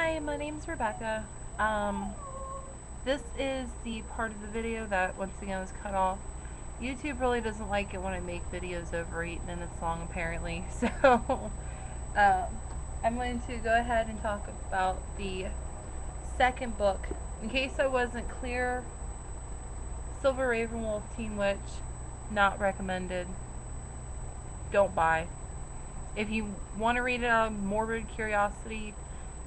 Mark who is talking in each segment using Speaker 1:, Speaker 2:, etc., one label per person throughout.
Speaker 1: Hi, my name's Rebecca. This is the part of the video that once again was cut off. YouTube really doesn't like it when I make videos over 8 minutes long apparently, so um, I'm going to go ahead and talk about the second book. In case I wasn't clear, Silver Ravenwolf Teen Witch, not recommended, don't buy. If you want to read it out of morbid curiosity,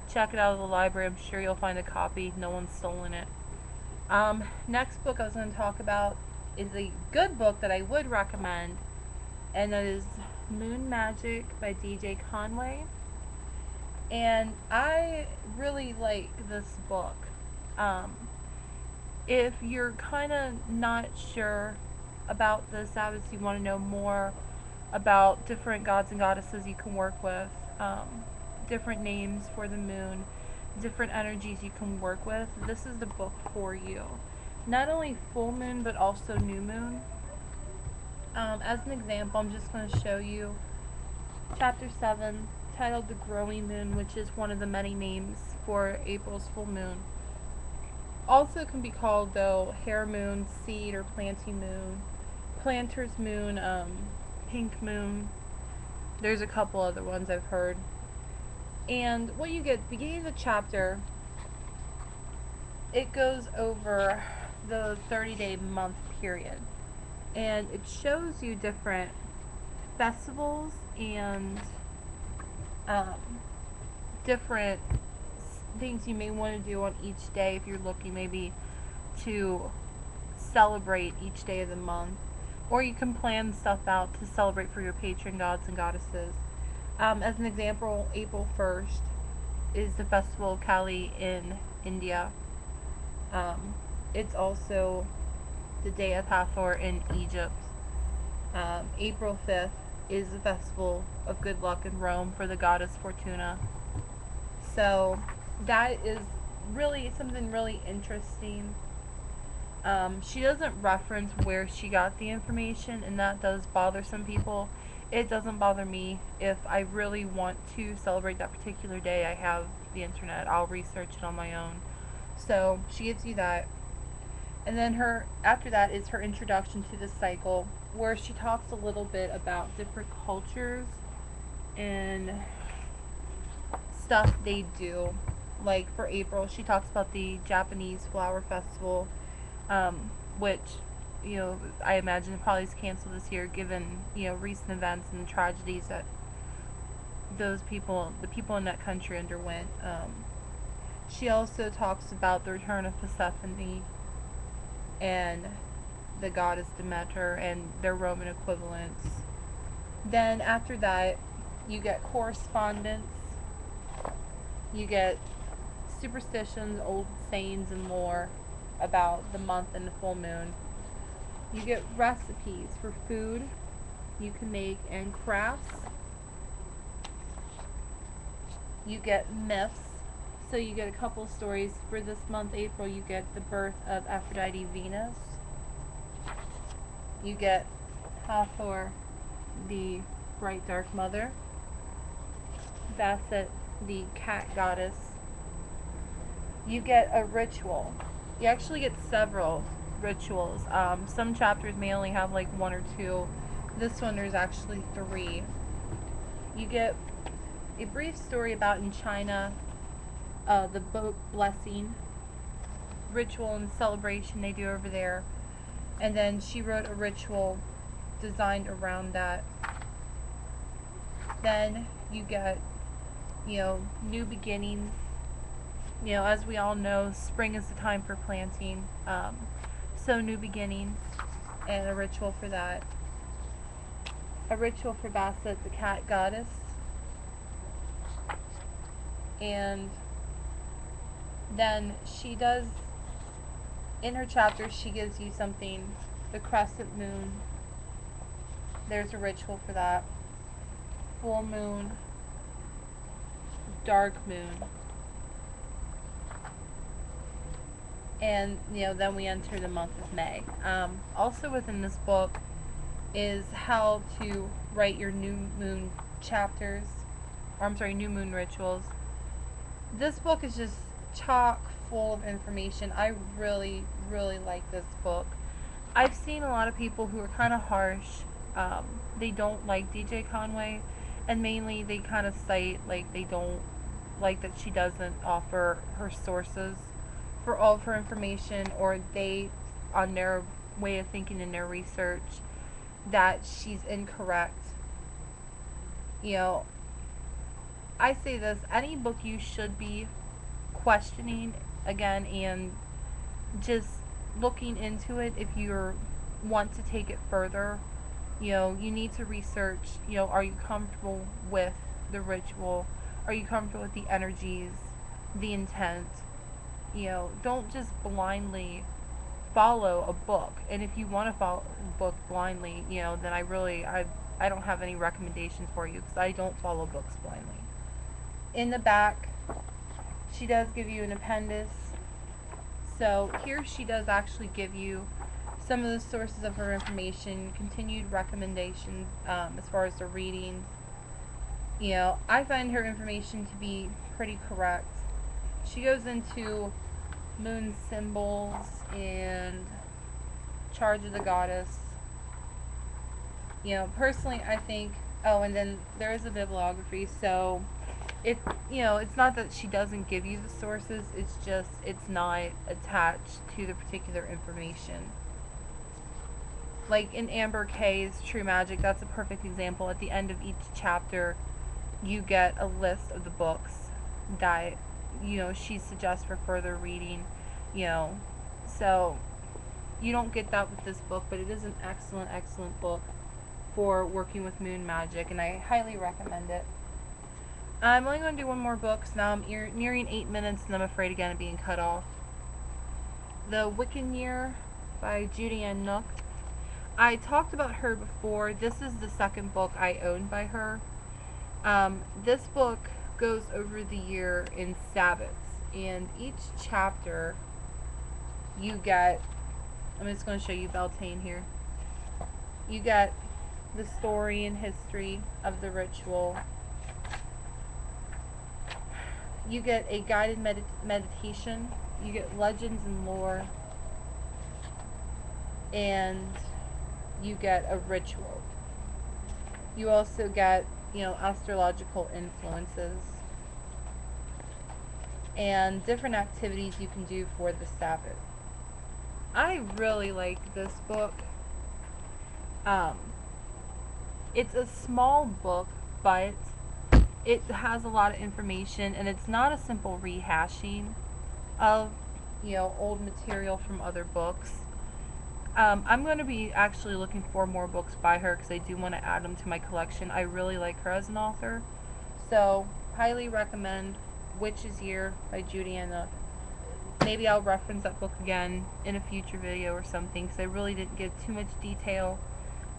Speaker 1: check it out of the library. I'm sure you'll find a copy. No one's stolen it. Next book I was going to talk about is a good book that I would recommend, and that is Moon Magic by DJ Conway. And I really like this book. Um, if you're kind of not sure about the Sabbaths, you want to know more about different gods and goddesses you can work with, different names for the moon, different energies you can work with, this is the book for you. Not only full moon, but also new moon. As an example, I'm just going to show you chapter 7, titled The Growing Moon, which is one of the many names for April's full moon. Also can be called, though, hair moon, seed or planting moon, planter's moon, pink moon. There's a couple other ones I've heard. And what you get, beginning of the chapter, it goes over the 30-day month period. And it shows you different festivals and different things you may want to do on each day if you're looking maybe to celebrate each day of the month. Or you can plan stuff out to celebrate for your patron gods and goddesses. As an example, April 1st is the festival of Kali in India. It's also the day of Hathor in Egypt. April 5th is the festival of good luck in Rome for the goddess Fortuna. So that is really something really interesting. She doesn't reference where she got the information, and that does bother some people. It doesn't bother me. If I really want to celebrate that particular day, I have the internet. I'll research it on my own. So she gives you that. And then after that is her introduction to the cycle, where she talks a little bit about different cultures and stuff they do. Like for April, she talks about the Japanese flower festival, which, I imagine probably is canceled this year given, recent events and tragedies that the people in that country underwent. She also talks about the return of Persephone and the goddess Demeter and their Roman equivalents. Then after that, you get correspondence, you get superstitions, old sayings, and more about the month and the full moon. You get recipes for food you can make and crafts. You get myths. So you get a couple of stories. For this month, April, you get the birth of Aphrodite Venus. You get Hathor, the bright dark mother. Basset, the cat goddess. You get a ritual. You actually get several rituals. Some chapters may only have like one or two. This one there's actually 3. You get a brief story about in China, the boat blessing ritual and celebration they do over there. And then she wrote a ritual designed around that. Then you get, new beginnings. As we all know, spring is the time for planting. So new beginnings and a ritual for that. A ritual for Basset, the cat goddess. And then she does, in her chapter, she gives you something, the crescent moon. There's a ritual for that. Full moon, dark moon. And, then we enter the month of May. Also within this book is how to write your new moon chapters, or I'm sorry, new moon rituals. This book is just chock full of information. I really, really like this book. I've seen a lot of people who are kind of harsh. They don't like DJ Conway, and mainly they kind of cite like they don't like that she doesn't offer her sources for all of her information, or they, on their way of thinking in their research, that she's incorrect. You know, I say this: any book you should be questioning again and just looking into it if you want to take it further. You know, you need to research, you know, are you comfortable with the ritual? Are you comfortable with the energies, the intent? You know, don't just blindly follow a book. And if you want to follow a book blindly, you know, then I don't have any recommendations for you because I don't follow books blindly. In the back, she does give you an appendix. So here she does actually give you some of the sources of her information, continued recommendations as far as the readings. You know, I find her information to be pretty correct. She goes into moon symbols and charge of the goddess. You know, personally, I think. Oh, and then there is a bibliography. So, it you know, it's not that she doesn't give you the sources. It's just it's not attached to the particular information. Like in Amber K's True Magic, that's a perfect example. At the end of each chapter, you get a list of the books that, you know, she suggests for further reading. You know, so you don't get that with this book, but it is an excellent, excellent book for working with moon magic, and I highly recommend it. I'm only going to do one more book, so now I'm nearing 8 minutes, and I'm afraid again of being cut off. The Wiccan Year by Judy Ann Nook. I talked about her before. This is the second book I own by her. This book goes over the year in Sabbats, and each chapter you get, I'm just going to show you Beltane here. You get the story and history of the ritual. You get a guided meditation. You get legends and lore. And you get a ritual. You also get, you know, astrological influences and different activities you can do for the Sabbath. I really like this book. It's a small book, but it has a lot of information, and it's not a simple rehashing of, you know, old material from other books. I'm going to be actually looking for more books by her because I do want to add them to my collection. I really like her as an author. So, highly recommend Witch's Year by Judy Ann Nook. Maybe I'll reference that book again in a future video or something because I really didn't give too much detail,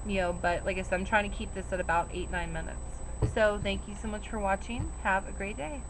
Speaker 1: you know, but like I said, I'm trying to keep this at about 8-9 minutes. So, thank you so much for watching. Have a great day.